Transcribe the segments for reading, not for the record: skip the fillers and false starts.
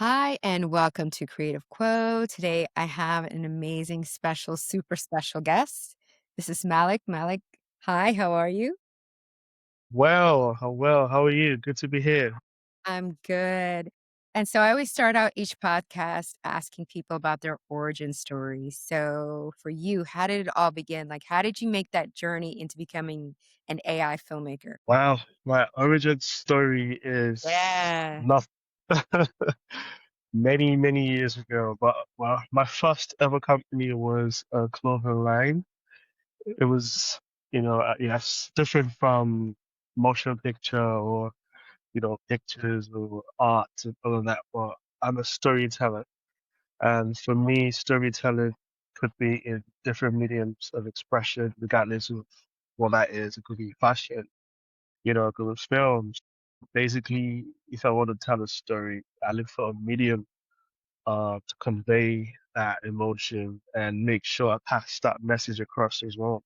Hi, and welcome to Creative Quo. Today I have an amazing, special, super special guest. This is Malik. Malik, hi, how are you? Well, how are you? Good to be here. I'm good. And so I always start out each podcast asking people about their origin story. So for you, how did it all begin? Like, how did you make that journey into becoming an AI filmmaker? Wow, my origin story is Yeah. not many years ago, but well, my first ever company was a clothing line. It was, yes, different from motion picture or, pictures or art and all of that, but I'm a storyteller. And for me, storytelling could be in different mediums of expression, regardless of what that is. It could be fashion, it could be films. Basically, if I want to tell a story, I look for a medium to convey that emotion and make sure I pass that message across as well.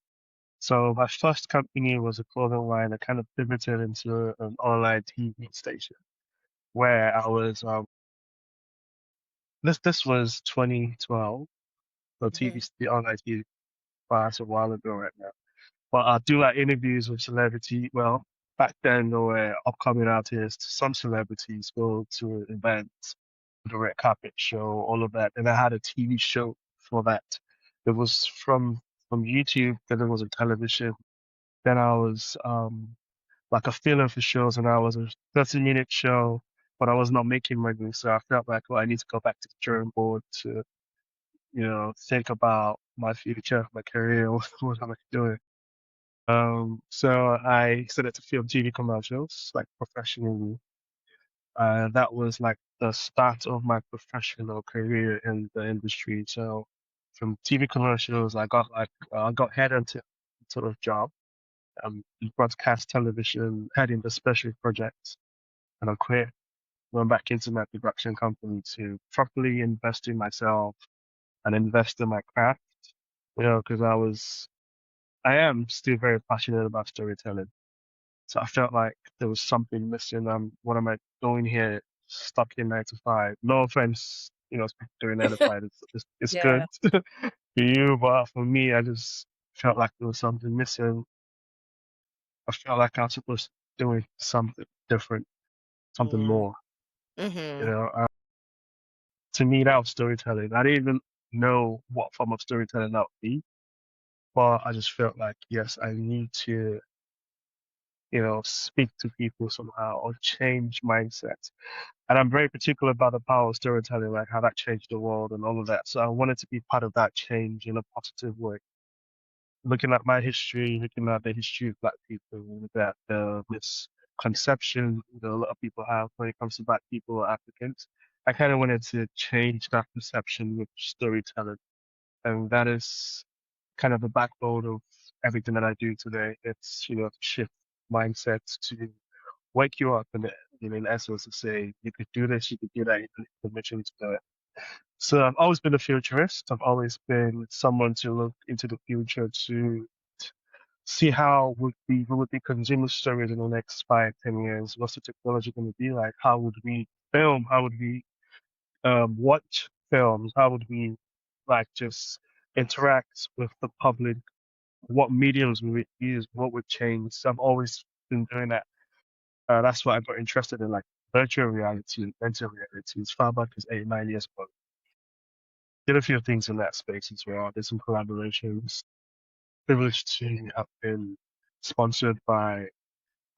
So my first company was a clothing line. I kind of pivoted into an online TV station where I was this was 2012. So Mhm. the online TV class a while ago right now. But I do like interviews with celebrity. Well, back then there were upcoming artists, some celebrities go to events, the red carpet show, all of that. And I had a TV show for that. It was from YouTube, then it was a television. Then I was like a filler for shows, and I was a 30-minute show, but I was not making money. So I felt like, well, I need to go back to the drawing board to, think about my future, my career, what am I doing? So I started to film TV commercials like professionally. That was like the start of my professional career in the industry. So from TV commercials, I got headhunted sort of job, in broadcast television, heading the special projects, and I quit. Went back into my production company to properly invest in myself and invest in my craft. Because I am still very passionate about storytelling. So I felt like there was something missing. What am I doing here, stuck in 9 to 5? No offense, doing 9 to 5. It's good Yeah. for you, but for me, I just felt like there was something missing. I felt like I was supposed to be doing something different, something more. You Mm-hmm. know, uh, to me, that was storytelling. I didn't even know what form of storytelling that would be, but I just felt like, yes, I need to, speak to people somehow or change mindsets. And I'm very particular about the power of storytelling, like how that changed the world and all of that. So I wanted to be part of that change in a positive way. Looking at my history, looking at the history of Black people, that the misconception that a lot of people have when it comes to Black people or Africans, I kind of wanted to change that perception with storytelling. And that is kind of the backbone of everything that I do today. It's, to shift mindsets to wake you up and, in essence, to say you could do this, you could do that, you can permission to do it. So I've always been a futurist. I've always been someone to look into the future to see how we would be consuming stories in the next 5, 10 years. What's the technology going to be like? How would we film? How would we watch films? How would we like just interact with the public? What mediums would we use? What would change? So I've always been doing that. That's why I got interested in like virtual reality and augmented reality as far back as 8, 9 years ago. Did a few things in that space as well. Did some collaborations. Privileged to have been sponsored by.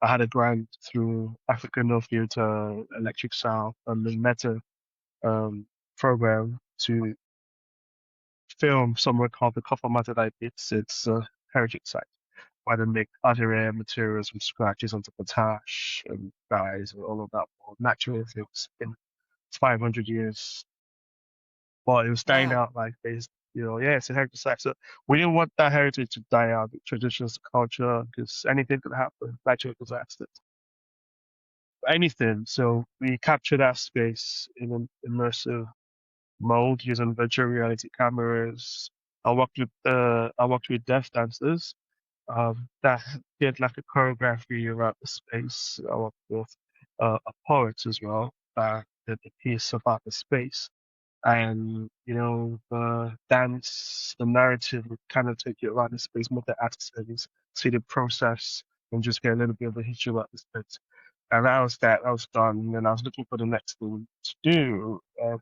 I had a grant through African No Theatre, Electric South, and the Meta um, program to film somewhere called the Copper Matter Pits. It's a heritage site where they make other materials from scratches onto potash and dyes and all of that natural things in 500 years. But it was dying Yeah. out like this, yeah, it's a heritage site. So we didn't want that heritage to die out, the traditions, the culture, because anything could happen, natural disasters, anything. So we capture that space in an immersive mode using virtual reality cameras. I worked with deaf dancers that did like a choreography around the space. I worked with a poet as well. the piece about the space. And the dance, the narrative would kind of take you around the space, more the accessories, see the process, and just get a little bit of the history about the space. And that was done. And then I was looking for the next thing to do. And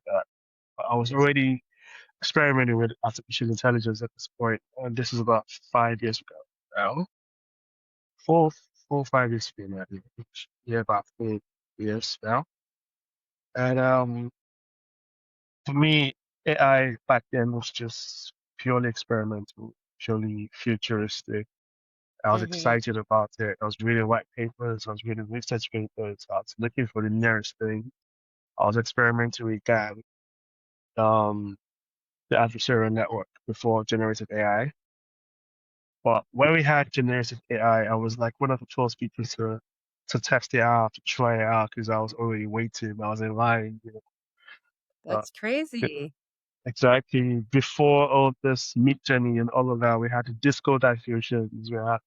I was already experimenting with artificial intelligence at this point, and this is about 5 years ago now. Four, 5 years ago now. Yeah, about 4 years now. And for me, AI back then was just purely experimental, purely futuristic. I was Mhm. excited about it. I was reading white papers, I was reading research papers, I was looking for the nearest thing. I was experimenting with GAN, um, the adversarial network before generative AI. But when we had generative AI, I was like one of the first people to test it out, to try it out, because I was already waiting. I was in line, uh, That's crazy. exactly. Before all this Meet Journey and all of that, we had the disco diffusions. We had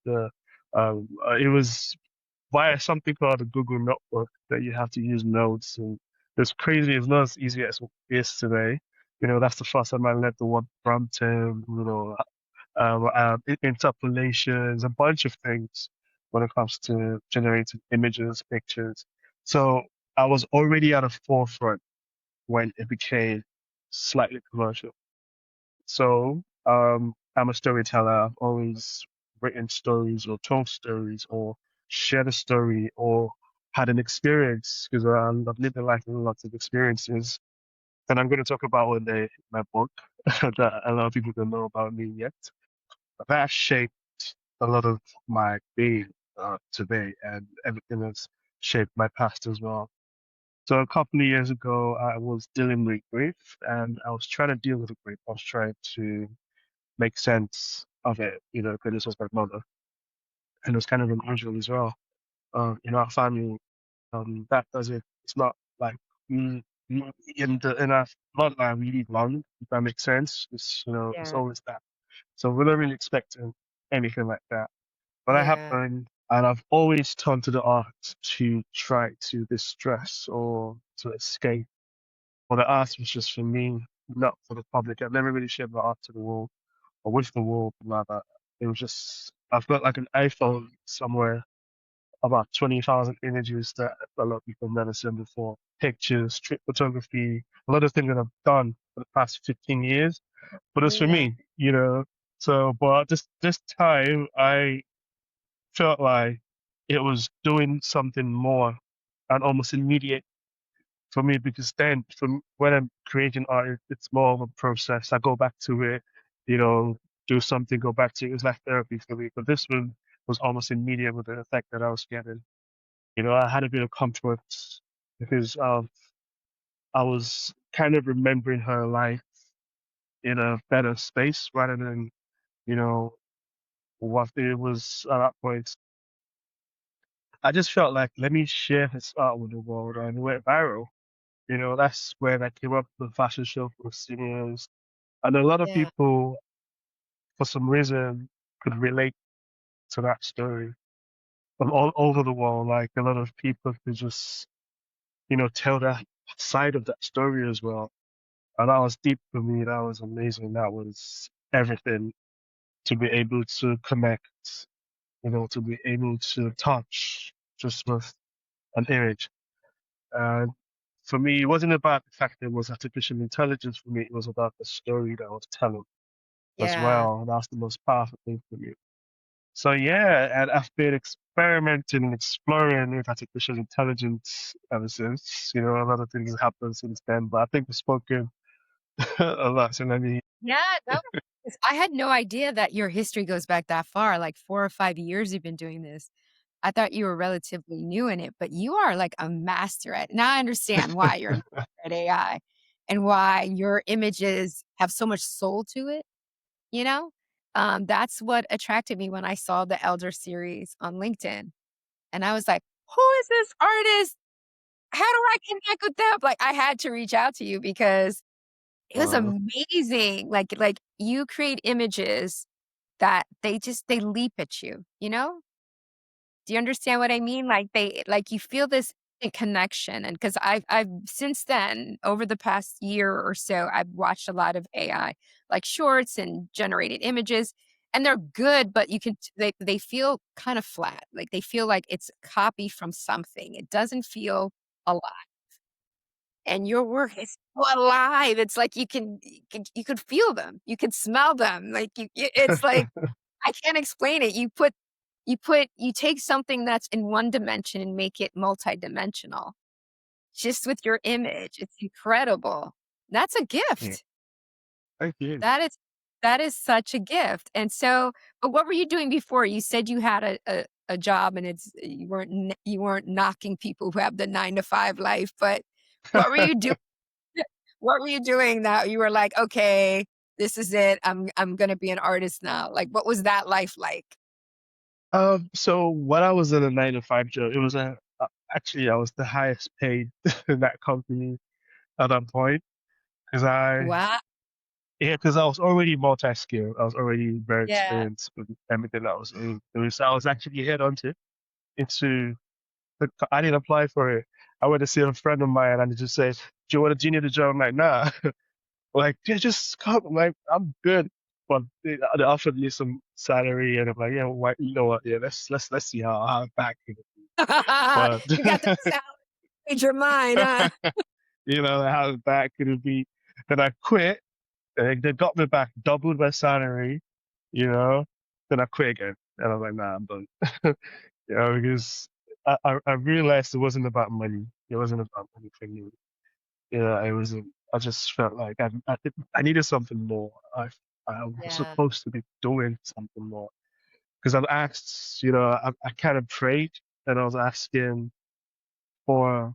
it was via something called the Google Notebook that you have to use notes. And it's crazy. It's not as easy as it is today. That's the first time I learned the word prompting, interpolations, a bunch of things when it comes to generating images, pictures. So I was already at the forefront when it became slightly commercial. So, I'm a storyteller. I've always written stories or told stories or shared a story or had an experience because I've lived a life with lots of experiences. And I'm going to talk about one day in my book that a lot of people don't know about me yet. But that shaped a lot of my being today, and everything has shaped my past as well. So a couple of years ago, I was dealing with grief, and I was trying to deal with the grief. I was trying to make sense of it, because this was my mother, and it was kind of unusual as well. Our family, that does it. It's not like in our bloodline we live long, if that makes sense. It's Yeah. always that. So we're not really expecting anything like that. But that Yeah. happened, and I've always turned to the art to try to distress or to escape. Well, the art was just for me, not for the public. I've never really shared my art to the world or with the world, rather. It was just, I've got like an iPhone somewhere, about 20,000 images that a lot of people have never seen before. Pictures, street photography, a lot of things that I've done for the past 15 years. But it's for Yeah. me. So, but this time, I felt like it was doing something more and almost immediate for me because then from when I'm creating art, it's more of a process. I go back to it, you know, do something, go back to it. It's like therapy for me. But this one was almost immediate with the effect that I was getting. I had a bit of comfort because I was kind of remembering her life in a better space rather than, you know, what it was at that point. I just felt like let me share his art with the world and it went viral. That's where I came up with the fashion show for seniors. And a lot of Yeah. people, for some reason, could relate to that story from all over the world. Like a lot of people could just, tell that side of that story as well. And that was deep for me. That was amazing. That was everything to be able to connect, to be able to touch just with an image. And for me, it wasn't about the fact that it was artificial intelligence for me. It was about the story that I was telling as Yeah. well. That's the most powerful thing for me. So yeah, and I've been experimenting and exploring with artificial intelligence ever since. A lot of things have happened since then, but I think we've spoken a lot. So let me. Yeah, no, 'cause I had no idea that your history goes back that far, like 4 or 5 years you've been doing this. I thought you were relatively new in it, but you are like a master at now I understand why you're a master at AI and why your images have so much soul to it, you know? That's what attracted me when I saw the Elder series on LinkedIn, and I was like, "Who is this artist? How do I connect with them?" Like, I had to reach out to you because it was Uh, amazing. Like, you create images that they leap at you, you know? Do you understand what I mean? Like, you feel this and connection, and because I've since then, over the past year or so, I've watched a lot of AI, like shorts and generated images, and they're good, but you can they feel kind of flat, like, they feel like it's a copy from something. It doesn't feel alive, and your work is so alive. It's like you could feel them, you could smell them, like, it's like I can't explain it. You take something that's in one dimension and make it multidimensional. Just with your image, it's incredible. That's a Yeah. gift. Thank you. That is that is such a gift, and so but what were you doing before? You said you had a job and you weren't knocking people who have the 9 to 5 life, but what were you doing? What were you doing that you were like, "Okay, this is it. I'm gonna be an artist now." Like, what was that life like? So when I was in a 9 to 5 job, it was actually I was the highest paid in that company at that point because Wow. because I was already multi-skilled. I was already very Yeah. experienced with everything I was doing. So I was actually headhunted into I didn't apply for it. I went to see a friend of mine and he just said, "Do you want to do you need a job?" I'm like, "Nah." Like, yeah, just come. I'm like, I'm good. But they offered me some salary and I'm like, yeah, why, you know what? Yeah, let's see how back it is. But You got that salad, made your mind, huh? you know, how back could it be? Then I quit. They got me back, doubled my salary, you know. Then I quit again. And I was like, nah, I'm done. You know, because I realized it wasn't about money. It wasn't about money for me. Yeah, it was. I just felt like I needed something more. I was Yeah. supposed to be doing something more because I've asked. I kind of prayed and I was asking for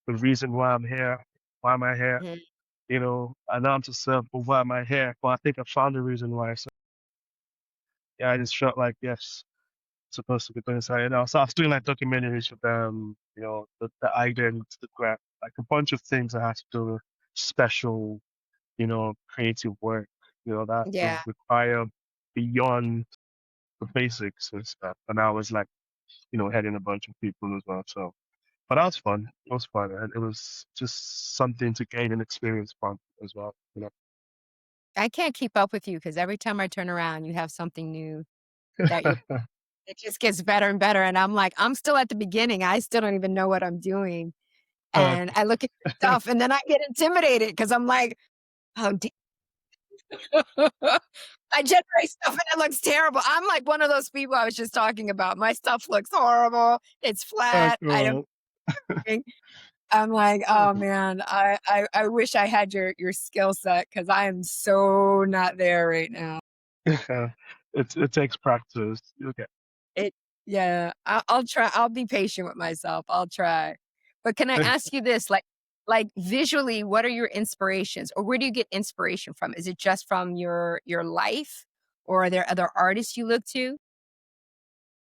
the reason why I'm here. Why am I here? Mhm. I know I'm to serve, but why am I here? But I think I found the reason why. So yeah, I just felt like yes, supposed to be doing something else. So I was doing like documentaries for them. The ident, the graph, like a bunch of things that had to do with special creative work, that Yeah. would require beyond the basics and stuff. And I was like, heading a bunch of people as well. So, but that was fun. It was fun. And it was just something to gain an experience from as well. I can't keep up with you because every time I turn around, you have something new that you're it just gets better and better, and I'm like, "I'm still at the beginning, I still don't even know what I'm doing." And Okay. I look at your stuff, and then I get intimidated because 'cause I'm like, "Oh, d" I generate stuff and it looks terrible. I'm like one of those people I was just talking about. My stuff looks horrible, it's flat, I don't Cool. think I'm like, "Oh, man, I wish I had your skill set because I am so not there right now." It takes practice. Okay. It yeah, I'll try I'll be patient with myself, I'll try. But can I ask you this, like, visually, what are your inspirations, or where do you get inspiration from? Is it just from your life, or are there other artists you look to?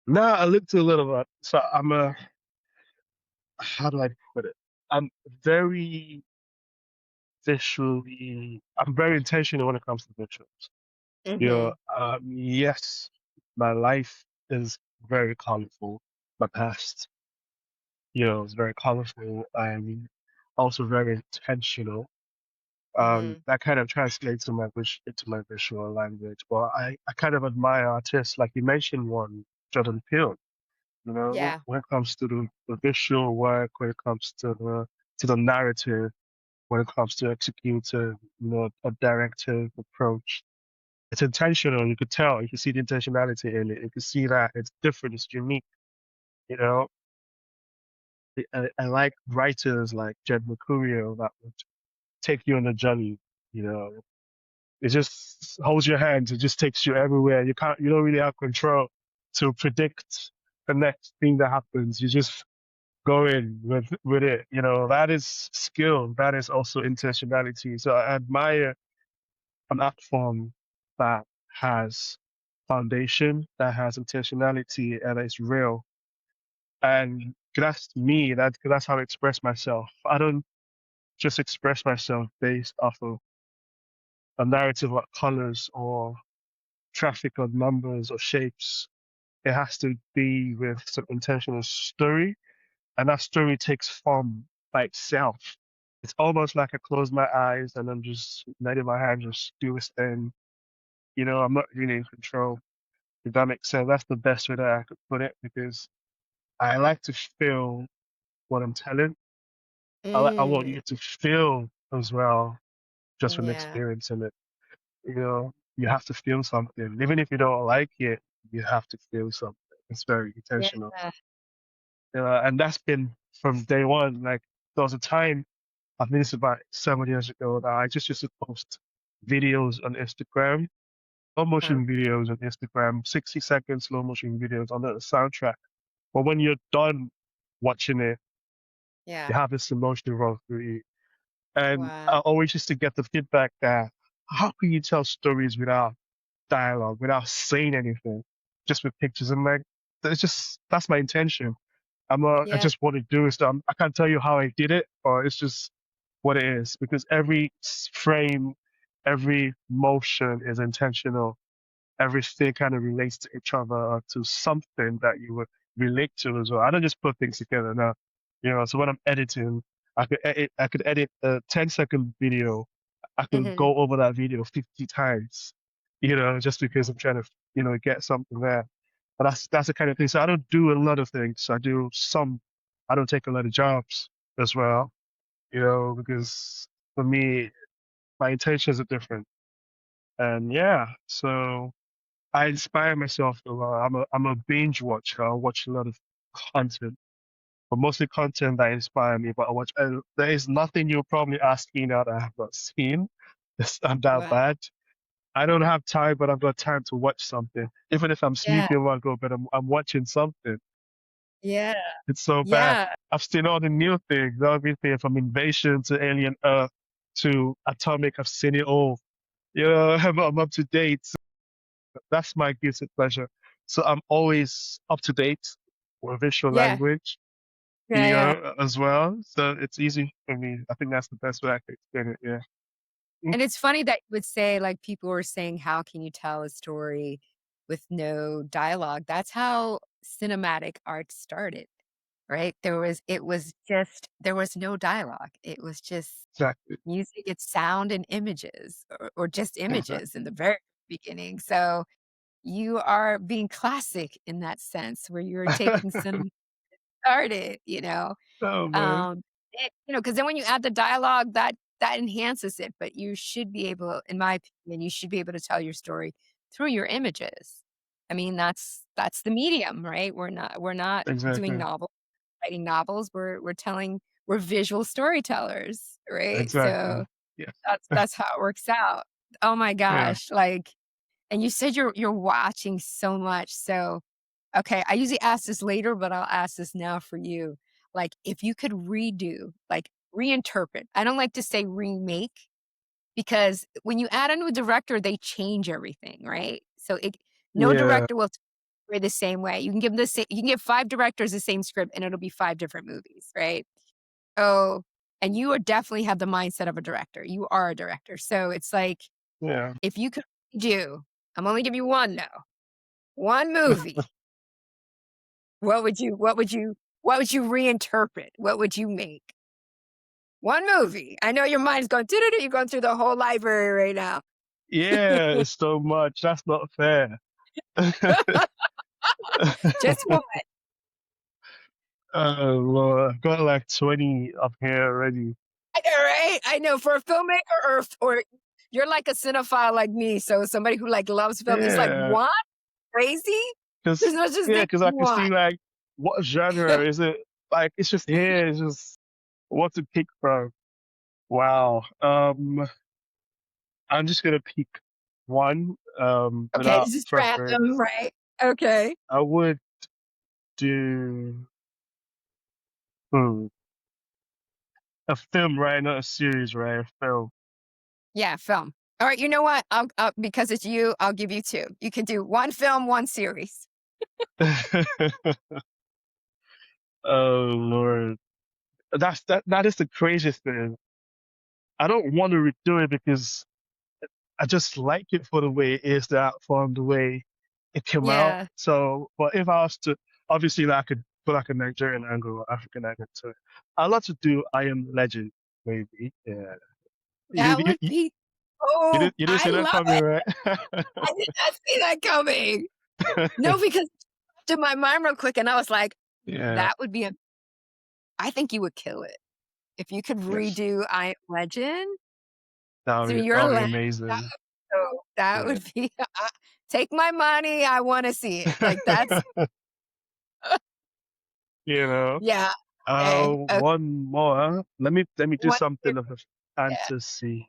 Now I looked a little bit. So how do I put it? I'm very I'm very intentional when it comes to visuals. Mhm. Yes, my life is very colorful. My past, is very colorful. I'm also very intentional. Mhm. That kind of translates to into my visual language. But I kind of admire artists like you mentioned one, Jordan Peele. Yeah. When it comes to the visual work, when it comes to the narrative, when it comes to executing, a directive approach. It's intentional. You could tell. You can see the intentionality in it. You can see that it's different. It's unique. You know, I like writers like Jed Mercurio that would take you on a journey. You know, it just holds your hand. It just takes you everywhere. You don't really have control to predict the next thing that happens. You just go in with it. That is skill. That is also intentionality. So I admire an art form that has foundation, that has intentionality, and it's real. And that's me. That's how I express myself. I don't just express myself based off of a narrative about colors or traffic or numbers or shapes. It has to be with some intentional story and that story takes form by itself. It's almost like I close my eyes and I'm just letting my hand just do its thing. I'm not really in control. If that makes sense, that's the best way that I could put it because I like to feel what I'm telling. I want Mm, you to feel as well, just from yeah. experiencing it. You have to feel something. Even if you don't like it, you have to feel something. It's very Yeah. intentional. And that's been from day one. Like, there was a time, I think it's about 7 years ago, that I just used to post videos on Instagram, slow Uh, motion videos on Instagram, 60-second slow motion videos on the soundtrack. But when you're done watching it, yeah. you have this emotion run through you. And Wow. I always used to get the feedback that, how can you tell stories without dialogue, without saying anything, just with pictures? And like, that's my intention. I Yeah. just want to do it. I can't tell you how I did it, or it's just what it is because every frame, every motion is intentional. Everything kind of relates to each other or to something that you would relate to as well. I don't just put things together now. So when I'm editing, I could edit a 10-second video. I could Mhm. go over that video 50 times, just because I'm trying to, get something there. But that's the kind of thing. So I don't do a lot of things. I do some. I don't take a lot of jobs as well, because for me, my intentions are different. And yeah, so I inspire myself a lot. I'm a binge watcher. I watch a lot of content, but mostly content that inspire me. But I watch. There is nothing you'll probably ask me now that I have not seen. I'm that Wow. bad. I don't have time, but I've got time to watch something. Even if I'm Yeah. sleeping while I go, but I'm watching something. Yeah. It's so bad. Yeah. I've seen all the new things, everything from Invasion to Alien Earth to Atomic. I've seen it all. I'm up to date. That's my guilty pleasure. So I'm always up to date with visual Yeah. language, Yeah, yeah. as well. So it's easy for me. I think that's the best way I can explain it. Yeah. Mm. And it's funny that you would say, like, people were saying, "How can you tell a story with no dialogue?" That's how cinematic art started, right? There was no dialogue. It was just Exactly. music, it's sound and images or just Exactly. images in the very beginning. So, you are being classic in that sense where you're taking cinema started, you know? Oh man. Um, because then when you add the dialogue, that enhances it, but you should be able in my opinion, you should be able to tell your story through your images. I mean, that's the medium, right? We're not doing Exactly. novel writing novels, we're visual storytellers, right? Exactly. So, Yes. that's how it works out. Oh my Yeah. gosh, like and you said you're watching so much, so okay, I usually ask this later, but I'll ask this now for you. Like, if you could redo, like, reinterpret I don't like to say remake because when you add a new director, they change everything, right? So it no Yeah. director will play the same way. You can give 5 directors the same script, and it'll be 5 different movies, right? Oh, and you are definitely have the mindset of a director. You are a director. So it's like, Yeah. if you could do I'm only giving you 1 now, 1 movie. What would you reinterpret? What would you make? 1 movie. I know your mind's going, "Doo-doo-doo," you're going through the whole library right now. Yeah. It's so much. That's not fair. Just 1. Oh Lord, I've got like 20 up here already. I know, right? I know for a filmmaker or you're like a cinephile like me, so somebody who, like, loves film, it's like, Yeah. "What? Crazy? There's Cause no such yeah, thing cause as I can 1." see like what genre is it? Like it's just here, it's just what to pick from. Wow. I'm just gonna pick one, Okay, without this is random, preference. right? Okay. I would do hmm, a film, right? Not a series, right? A film. Yeah, film. Alright, you know what? I'll because it's you, I'll give you 2. You can do 1 film, 1 series. Oh Lord. That is the craziest thing. I don't want to redo it because I just like it for the way it is, that from the way it came out. Yeah. So, but if I was to, obviously, like, I could put like a Nigerian angle or African angle to it. I'd love to do I Am Legend, maybe. Yeah. You, That you, would you, be oh, you didn't I see that love coming, it. right? I did not see that coming. No, because to my mind real quick, and I was like, Yeah. that would be a I think you would kill it. If you could Yes. redo I Am Legend That would through be your that would be lens, that amazing. so that Yeah. would be take my money, I wanna see it. Like, that's You know. yeah, okay, One more. Let me do what something of a yeah, fantasy.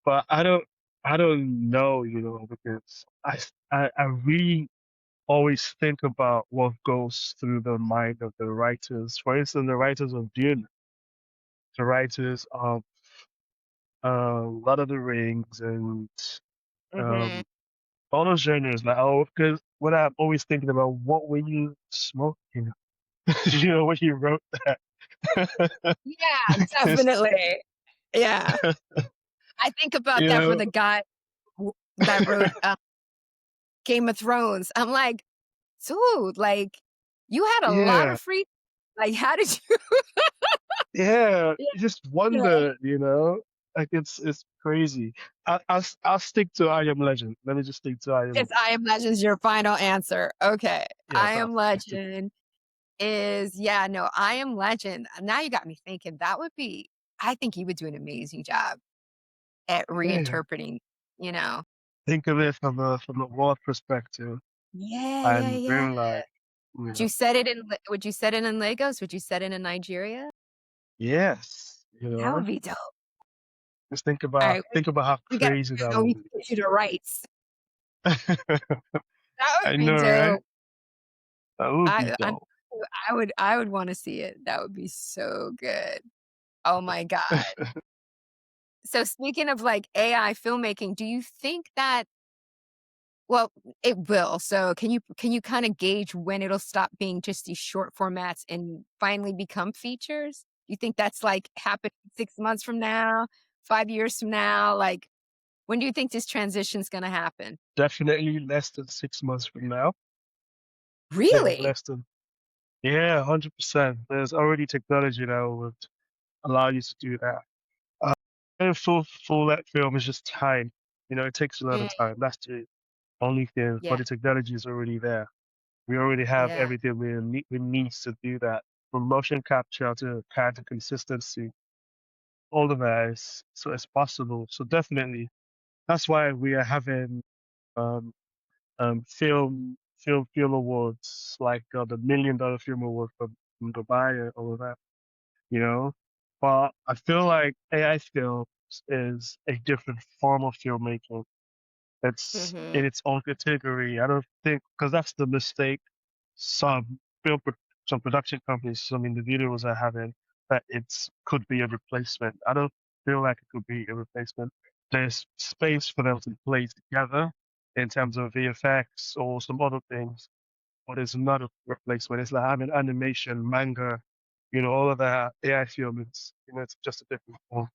But I don't know, because I really always think about what goes through the mind of the writers. For instance, the writers of Dune, the writers of Lord of the Rings, and mhm. um, all those genres. Like, oh, because when I'm always thinking about what were you smoking, when you wrote that, Yeah, because definitely. Yeah. I think about you that for know, the guy that wrote, Game of Thrones. I'm like, "Dude, like, you had a lot yeah, of free like, how did you" yeah, Yeah, you just you know, wonder, like it's crazy. I'll stick to I Am Legend. Let me just stick to I Am it's Legend. I Am Legend's your final answer. Okay. I Yes, I'll Am stick to. Legend is yeah, no, I Am Legend now you got me thinking that would be I think he would do an amazing job at Yeah, reinterpreting, you know? think of it from the world perspective, Yeah, yeah, and yeah. really like, you know, Would you set it in Lagos? Would you set it in Nigeria? yes, That would be dope. just think about Alright, think about how we gotta crazy figure that out how would we can be. get you the rights. That would I be know, right? dope. That would be I dope. I would wanna see it. That would be so good. Oh my god. So speaking of, like, AI filmmaking, do you think that well, it will. So can you kinda gauge when it'll stop being just these short formats and finally become features? You think that's, like, happening 6 months from now, 5 years from now? Like, when do you think this transition's gonna happen? Definitely less than 6 months from now. Yeah, Really? less than. Yeah, 100%. There's already technology that would allow you to do that. Uh, and full that film is just time. It takes a lot Mm, of time. That's the only thing. But yeah, the technology is already there. We already have yeah. everything we need to do that. From motion capture to character consistency, all of that is so it's possible. So definitely, that's why we are having um film awards like the $1 million film award from Dubai and all of that. you know. But I feel like AI films is a different form of filmmaking. It's Mhm, in its own category. I don't think because that's the mistake some film pro- some production companies, some individuals are having, that it's could be a replacement. I don't feel like it could be a replacement. There's space for them to play together in terms of VFX or some other things, but it's not a replacement. It's like having animation, manga, all of that AI film. It's just a different form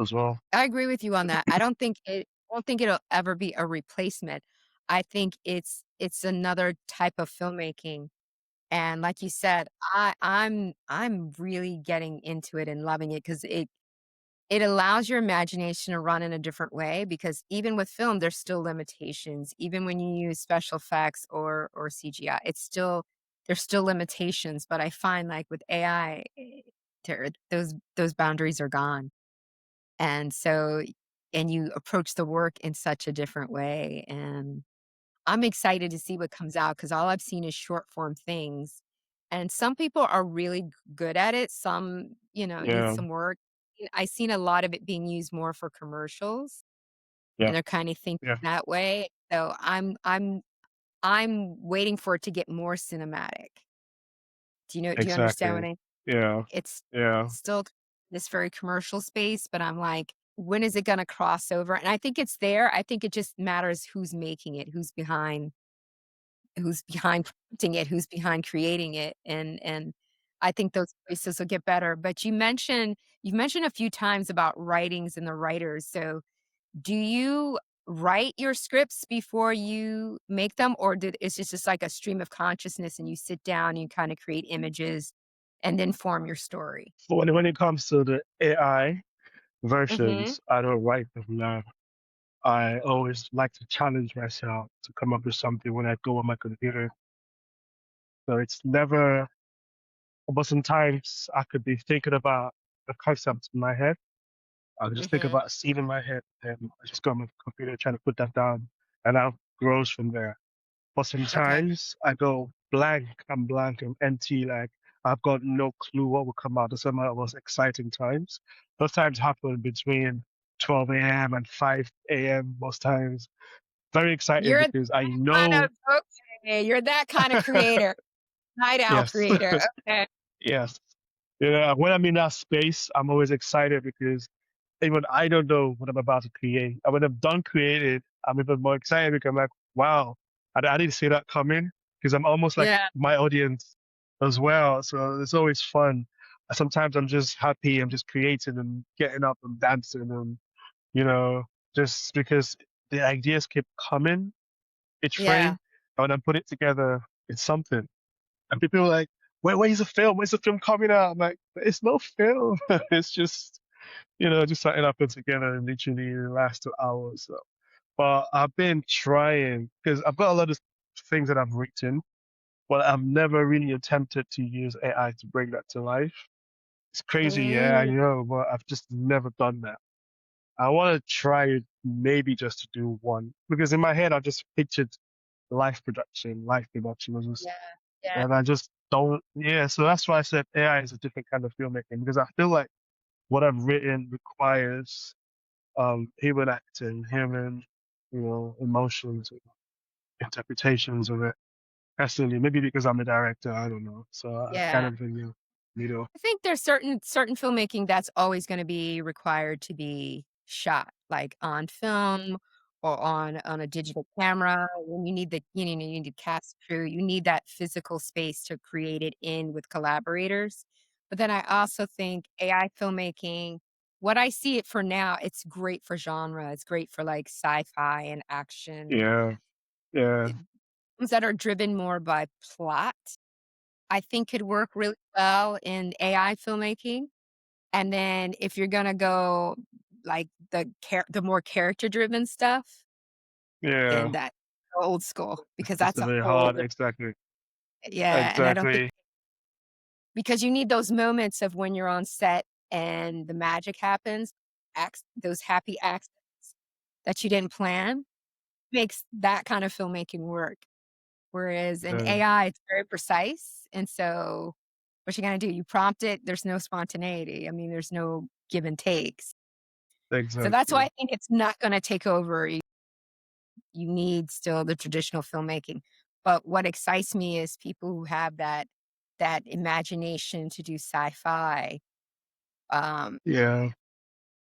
as well. I agree with you on that. I don't think it'll ever be a replacement. I think it's another type of filmmaking, and like you said, I'm really getting into it and loving it because it allows your imagination to run in a different way because even with film, there's still limitations. Even when you use special effects or CGI, there's still limitations, but I find, like, with AI, there those boundaries are gone. And so and you approach the work in such a different way, and I'm excited to see what comes out because all I've seen is short form things, and some people are really good at it, some, need Yeah, some work. I seen a lot of it being used more for commercials, yeah, and they're kinda thinking yeah. that way, so I'm waiting for it to get more cinematic. Do you understand what Exactly. I Yeah, it's yeah, still this very commercial space, but I'm like, when is it gonna cross over? And I think it's there. I think it just matters who's making it, who's behind producing it, who's behind creating it, and I think those places will get better. But you've mentioned a few times about writings and the writers. So do you write your scripts before you make them, or did it's just like a stream of consciousness and you sit down, and you kinda create images and then form your story? So when it comes to the AI Mhm. versions, I don't write them now. I always like to challenge myself to come up with something when I go on my computer. So it's never, but sometimes I could be thinking about a concept in my head. I could just think Mhm. about a scene in my head, and I just go on my computer trying to put that down, and that grows from there. But Okay. sometimes I go blank. I'm blank. I'm empty. Like I've got no clue what will come out. Those are my most exciting times. Those times happen between 12 a.m. and 5 a.m. most times. Very excited You're that because I kind know. of okay, you're that kinda creator, night owl Yes, creator, okay. yes. Yeah, when I'm in that space, I'm always excited because even I don't know what I'm about to create. And when I'm done creating, I'm even more excited because I'm like, wow, I didn't see that coming because I'm almost like Yeah, my audience as well. So it's always fun. Sometimes I'm just happy. I'm just creating and getting up and dancing and, you know, just because the ideas keep coming each yeah, frame. And when I put it together, it's something. And people are like, where's the film? Where's the film coming out? I'm like, it's no film. It's just, just something I put together in literally the last 2 hours. So. But I've been trying because I've got a lot of things that I've written, but I've never really attempted to use AI to bring that to life. It's crazy, yeah, I mm, know, but I've just never done that. I want to try it maybe just to do one because in my head I just pictured live production was just, yeah, yeah, and I just don't, yeah. So that's why I said AI is a different kind of filmmaking because I feel like what I've written requires human acting, human, emotions, interpretations of it. Personally, maybe because I'm a director, I don't know. So I kind yeah. of in the middle. I think there's certain filmmaking that's always gonna be required to be shot, like on film or on a digital camera, when you need you need to cast crew, you need that physical space to create it in with collaborators. But then I also think AI filmmaking, what I see it for now, it's great for genre, it's great for, like, sci-fi and action, Yeah, yeah, things that are driven more by plot, I think could work really well in AI filmmaking. And then if you're gonna go, like, the more character-driven stuff, then yeah. that old school, because It's that's a very whole hard. different Exactly, yeah, and I don't think exactly. because you need those moments of when you're on set and the magic happens, acts those happy accidents that you didn't plan, makes that kind of filmmaking work. Whereas in Yeah, AI, it's very precise, and so what you gonna do? You prompt it, there's no spontaneity, I mean, there's no give and takes. So that's why exactly. I think it's not gonna take over. You need still the traditional filmmaking. But what excites me is people who have that imagination to do sci-fi, um, Yeah.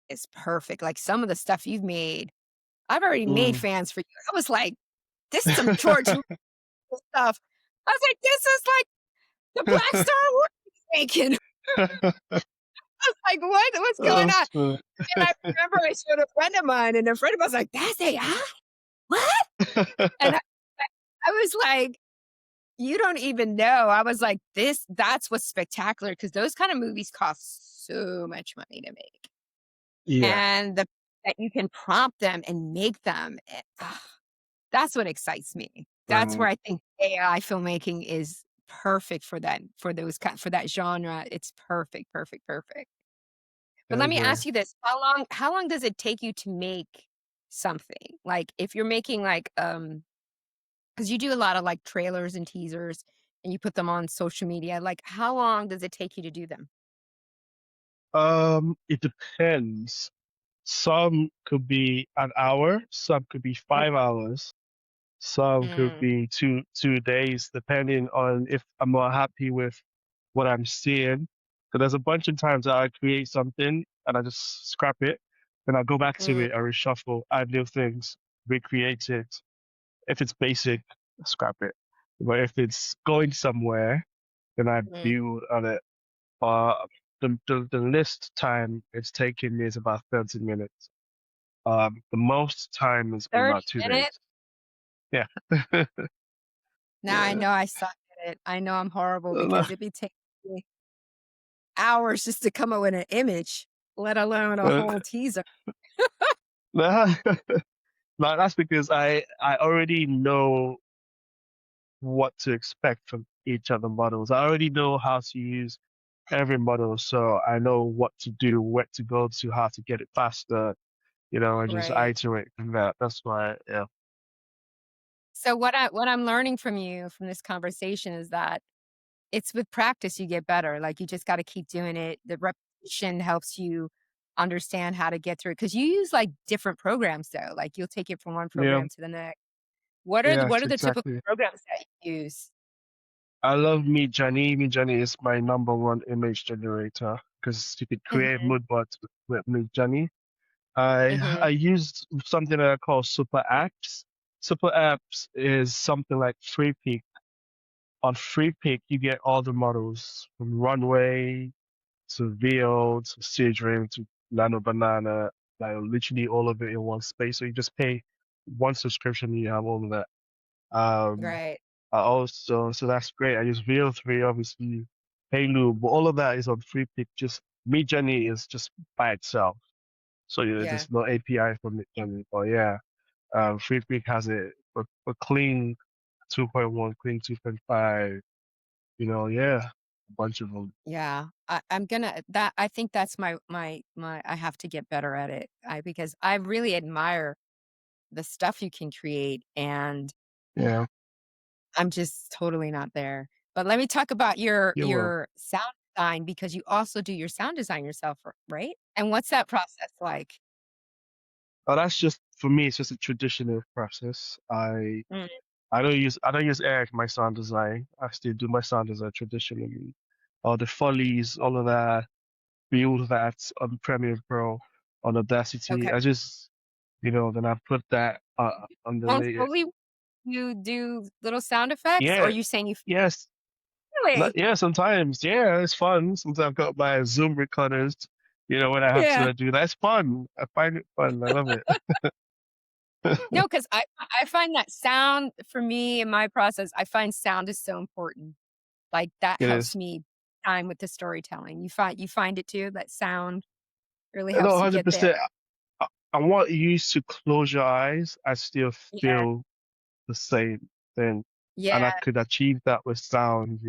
is perfect. Like, some of the stuff you've made, I've already made Mm. fans for you. I was like, "This is some George Lucas stuff." I was like, "This is like the Black Star Wars making." I was like, What's going on?" That's funny. And I remember I showed a friend of mine, and a friend of mine was like, "That's AI? What?" And I was like, "You don't even know." I was like, That's what's spectacular because those kind of movies cost so much money to make." Yeah. And that you can prompt them and make them, that's what excites me. That's Uh, where I think AI filmmaking is perfect for for that genre. It's perfect, perfect, perfect. I But let me agree. ask you this, how long does it take you to make something? Like, if you're making, like, because you do a lot of, like, trailers and teasers, and you put them on social media, like, how long does it take you to do them? It depends. Some could be an hour, some could be Mm, 5 hours, some could mm, be two days, depending on if I'm not happy with what I'm seeing. So there's a bunch of times that I create something and I just scrap it, then I go back to mm, it, I reshuffle, add new things, recreate it. If it's basic, scrap it. But if it's going somewhere, then I mm. build on it. Uh, the list time it's taking me is about 30 minutes. The most time has been 30 about 2 days. minutes? Yeah. Now I Yeah. know I suck at it. I know I'm horrible No, because it'd be taking me hours just to come up with an image, let alone a no, whole teaser. no, no, that's because I already know what to expect from each of the models. I already know how to use every model, so I know what to do, where to go to, how to get it faster, and just Right. iterate from that. That's why, yeah, So what I'm learning from you from this conversation is that it's with practice you get better, like, you just gotta keep doing it. The repetition helps you understand how to get through it because you use, like, different programs, though, like, you'll take it from one yeah, program to the next. What yes, are the typical exactly. programs that you use? I love Midjourney. Midjourney is my number one image generator because you could create Mhm, mood boards with Midjourney. I mhm, used something that I call Super Apps. Super Apps is something like Free Peak. On Free Pick, you get all the models from Runway to VO to Seedream to Nano Banana, like literally all of it in one space. So you just pay one subscription, and you have all of that. Um, right, I also, so that's great. I use VO3, obviously, Halo, but all of that is on Free Pick. Just Midjourney is just by itself. So yeah, there's no API for Midjourney. But yeah, Free Pick has it for clean 2.1, clean 2.5. Yeah, a bunch of them. yeah. I'm gonna that I think that's my I have to get better at it, because I really admire the stuff you can create, and Yeah, I'm just totally not there. But let me talk about you will. your sound design because you also do your sound design yourself, right? And what's that process like? But that's just for me. It's just a traditional process. Mm, I don't use AI for my sound design. I still do my sound design traditionally. All the follies, all of that, build that on Premiere Pro, on Audacity. okay. I just, then I put that On underneath it. Foley, you do little sound effects, or Yeah, you saying you yes, really? yeah. Sometimes, yeah, it's fun. Sometimes I've got my Zoom recorders. When I have Yeah. to do that, it's fun. I find it fun. I love it. No, because I find that sound for me in my process, I find sound is so important. Like, that It helps is. me time with the storytelling. You find it too, that sound really No, helps you get there? 100%. I want you to close your eyes. I still Yeah. feel the same thing. And I Yeah. could achieve that with sound,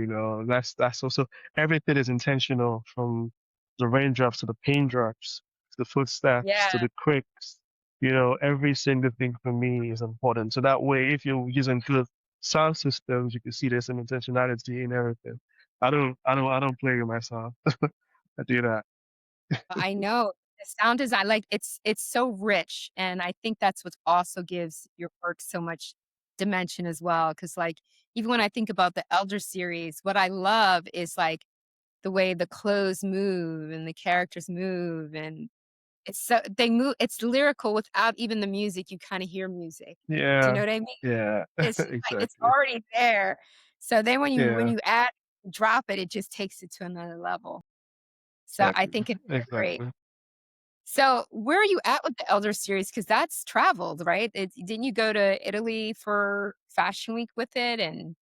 That's also everything is intentional from the raindrops to the paint drops to the footsteps to Yeah. the creaks. Every single thing for me is important. So that way, if you're using good sound systems, you can see there's some intentionality in everything. I don't play with myself. I do that. I know. The sound design, like, it's so rich, and I think that's what also gives your work so much dimension as well. Because like, even when I think about the Elder series, what I love is, like, the way the clothes move and the characters move, and it's lyrical without even the music, you kinda hear music. Do you know Yeah. what I mean? Yeah. It's just like it's Exactly. already there. So then when Yeah. you drop it, it just takes it to another level. So I Exactly. think it's great. Exactly. So, where are you at with the Elder series? Because that's traveled, right? Didn't you go to Italy for Fashion Week with it, and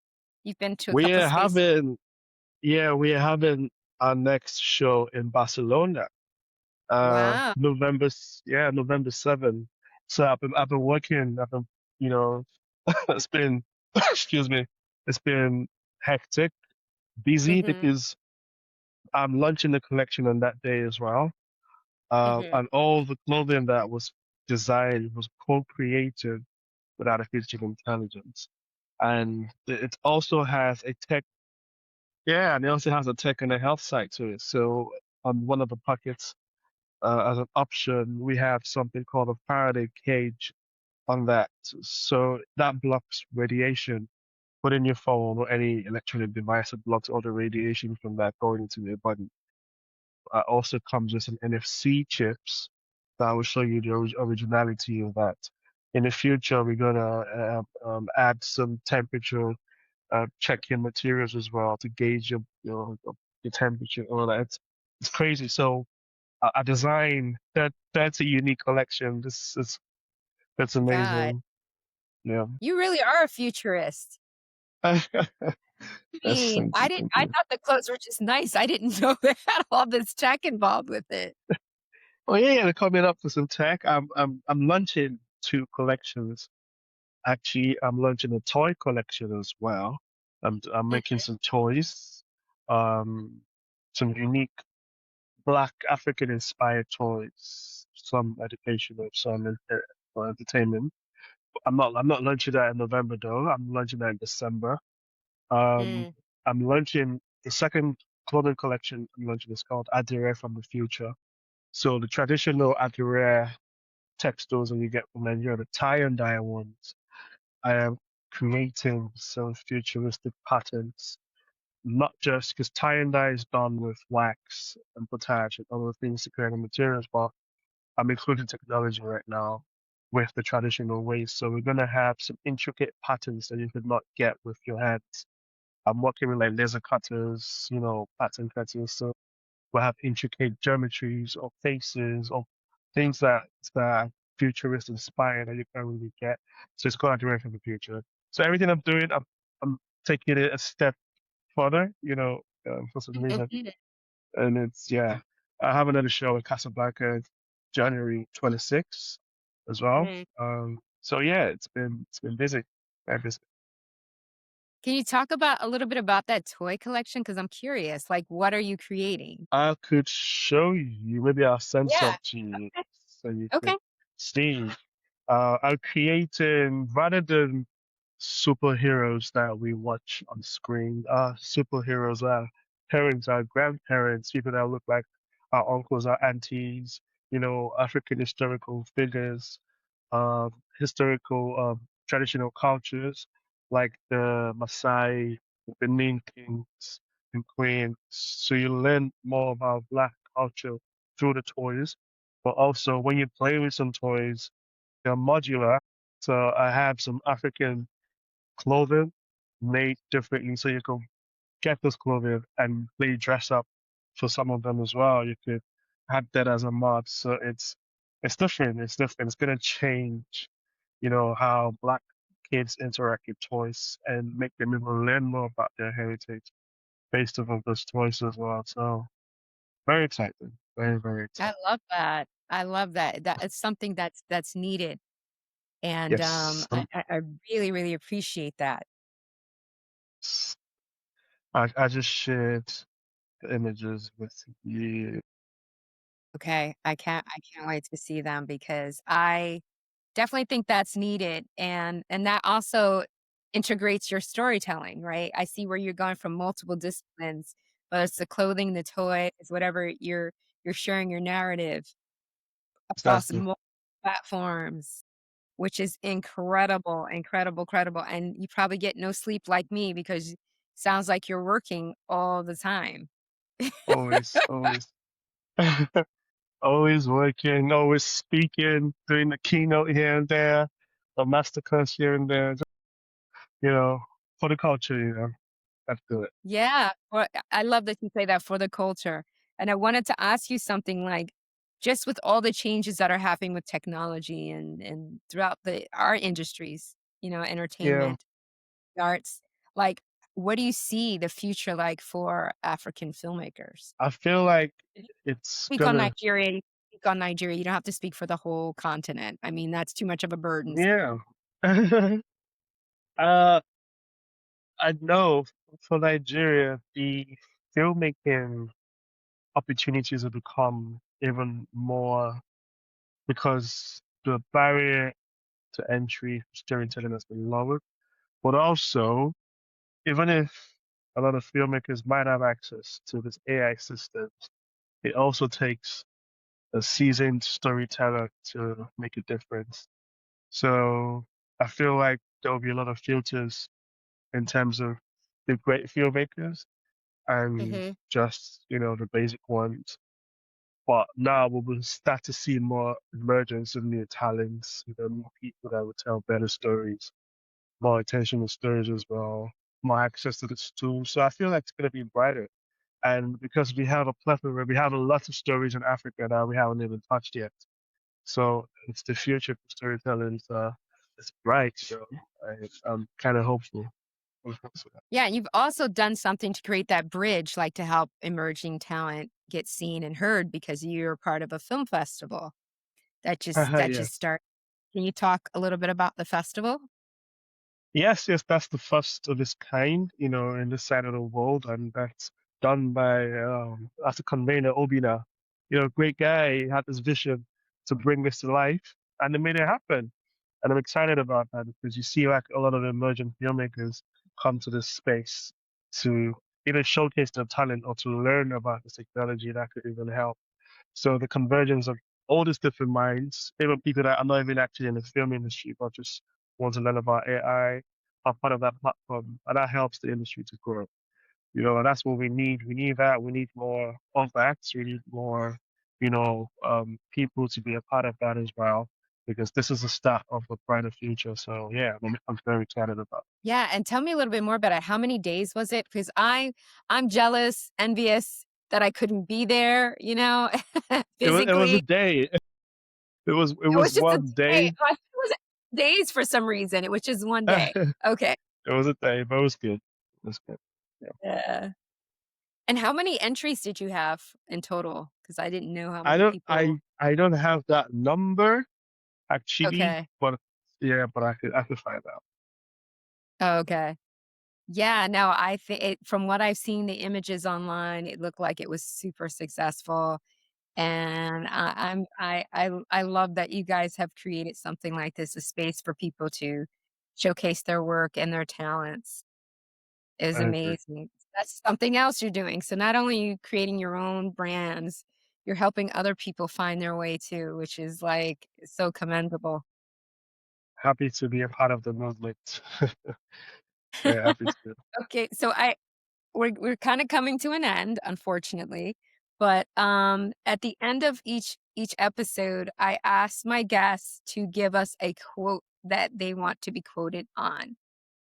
you've been to a couple We're spaces? having, yeah, we're having our next show in Barcelona, Wow. November 7th. So I've been working, you know, it's been, excuse me, it's been hectic, busy Mhm, because I'm launching the collection on that day as well. mhm. And all the clothing that was designed was co-created with artificial intelligence. And it also has a tech, yeah, and it also has a tech and a health side to it. So on one of the pockets, as an option, we have something called a Faraday cage on that. So that blocks radiation. Put in your phone or any electronic device that blocks all the radiation from that going into your body. Also comes with some NFC chips that will show you the originality of that. In the future, we're gonna add some temperature check-in materials as well to gauge your temperature. All that. It's crazy. So I designed 30 unique collection. This is That's God, amazing. Yeah. you really are a futurist. I mean, Thank you, thank I you. thought the clothes were just nice. I didn't know they had all this tech involved with it. Oh yeah, yeah, they're coming up for some tech. I'm launching two collections. Actually, I'm launching a toy collection as well. I'm Mm, making some toys, um, some unique Black African inspired toys, some educational, some for entertainment. I'm not launching that in November though. I'm launching that in December. Um, mm, I'm launching the second clothing collection. I'm launching is called Adire from the Future. So the traditional Adire textiles that you get from Nigeria, the tie and dye ones, I am creating some futuristic patterns. Not just because tie and dye is done with wax and potash and other things to create the materials, but I'm including technology right now with the traditional ways. So we're gonna have some intricate patterns that you could not get with your hands. I'm working with like laser cutters, pattern cutters. So we'll have intricate geometries of faces of things that are futurist inspired that you can't really get. So it's called Direct from the Future. So everything I'm doing, I'm taking it a step further, for some reason. mhm, And it's yeah. I have another show in Casablanca January 26th as well. mm. So yeah, it's been busy. Very busy. Can you talk about a little bit about that toy collection? Because 'Cause I'm curious, like, what are you creating? I could show you. Maybe I'll send Yeah, some to you okay, so you could okay. see. I'm creating rather than superheroes that we watch on screen. Superheroes are parents, our grandparents, people that look like our uncles, our aunties, African historical figures, historical traditional cultures like the Maasai, the Benin kings and queens. So you learn more about Black culture through the toys, but also when you play with some toys, they're modular. So I have some African clothing made differently so you can get this clothing and play dress up for some of them as well. You could add that as a mod. So it's different. It's different. It's gonna change, how Black kids interact with toys and make them even learn more about their heritage based off of those toys as well. So very exciting. Very, very I exciting. love that. I love that. That it's something that's needed, and, Yes. I really, really appreciate that. I just shared the images with you. Okay, I can't wait to see them because I definitely think that's needed, and that also integrates your storytelling, right? I see where you're going from multiple disciplines, whether it's the clothing, the toys, whatever you're sharing your narrative across Exactly. multiple platforms, which is incredible, incredible, incredible, and you probably get no sleep like me because sounds like you're working all the time. Always, always. Always working, always speaking, doing the keynote here and there, a masterclass here and there, you know, for the culture, That's good. Yeah, well, I love that you say that for the culture, and I wanted to ask you something like, just with all the changes that are happening with technology and throughout our industries, Yeah, entertainment, the arts, like, what do you see the future like for African filmmakers? I feel like If you it's speak on gonna, Nigeria, you speak on Nigeria, you don't have to speak for the whole continent. I mean, that's too much of a burden. yeah. uh, I know for Nigeria, the filmmaking opportunities have become even more because the barrier to entry for storytelling has been lowered, but also even if a lot of filmmakers might have access to this AI systems, it also takes a seasoned storyteller to make a difference. So I feel like there will be a lot of filters in terms of the great filmmakers and Mhm. just, the basic ones. But now we will start to see more emergence of new talents, more people that will tell better stories, more attention to stories as well, more access to this tool. So I feel like it's going to be brighter. And because we have a plethora, we have a lot of stories in Africa that we haven't even touched yet. So it's the future for storytelling. It's bright. So I'm kind of hopeful. I'm hopeful. Yeah, you've also done something to create that bridge, like to help emerging talent get seen and heard because you're part of a film festival that Yeah. just start. Can you talk a little bit about the festival? Yes, yes, that's the first of its kind, in this side of the world, and that's done by that's a convener, Obina. Great guy. He had this vision to bring this to life, and they made it happen. And I'm excited about that because you see, like a lot of emerging filmmakers come to this space to either showcase their talent or to learn about this technology that could even help. So the convergence of all these different minds, even people that are not even actually in the film industry, but just want to learn about AI, are part of that platform, and that helps the industry to grow. And that's what we need. We need that. We need more of that. We need more, people to be a part of that as well, because this is the start of a brighter future. So yeah, I'm very excited about. Yeah, and tell me a little bit more about it. How many days was it? Because I'm jealous, envious that I couldn't be there, It was a physically. day. It It was was just a one day. day. I thought it was days for some reason. It was just one day. It Okay. was a day, but it was good. It was good. Yeah. Yeah. And how many entries did you have in total? Because I didn't know how I many don't people. I don't have that number actually, Okay. but yeah, but I could find out. Okay. Yeah, no, I think from what I've seen, the images online, it looked like it was super successful. And I love that you guys have created something like this, a space for people to showcase their work and their talents. Is I agree. amazing. That's something else you're doing. So not only are you creating your own brands, you're helping other people find their way too, which is like so commendable. Happy to be a part of the movement. Very happy to. Okay, so we're kind of coming to an end, unfortunately. But at the end of each episode, I ask my guests to give us a quote that they want to be quoted on.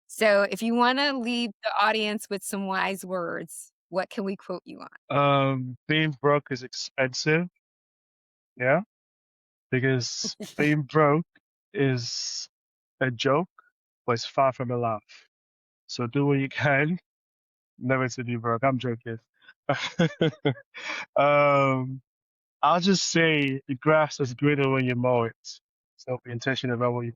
So if you want to leave the audience with some wise words, what can we quote you on? Being broke is expensive, yeah, because being broke is a joke, but it's far from a laugh. So do what you can, never to be broke. I'm joking. um, I'll just say the grass is greener when you mow it. So be intentional about what you.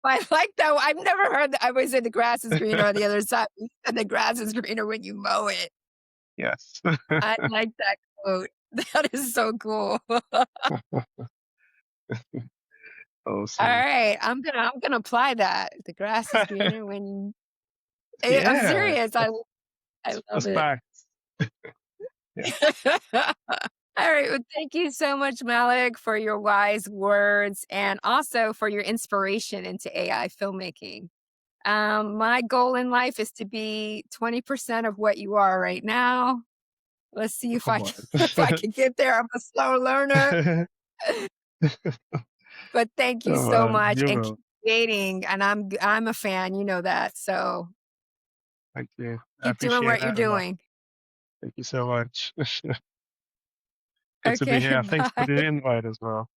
I like that. I've never heard that. I always say the grass is greener Yeah. on the other side, and the grass is greener when you mow it. Yes. I like that quote. That is so cool. All Awesome. right, I'm gonna apply that. The grass is greener when you I'm Yeah, serious. I that's love it. facts. Yeah. All right, well, thank you so much, Malik, for your wise words and also for your inspiration into AI filmmaking. My goal in life is to be 20% of what you are right now. Let's see if I Come can on. if I can get there. I'm a slow learner, but thank you Come so on, much you and keep will. creating. And I'm a fan, you know that. So Thank you. I keep doing appreciate what you're that a lot. doing. Thank you so much. Good to be Okay, here. Thanks for bye. the invite as well.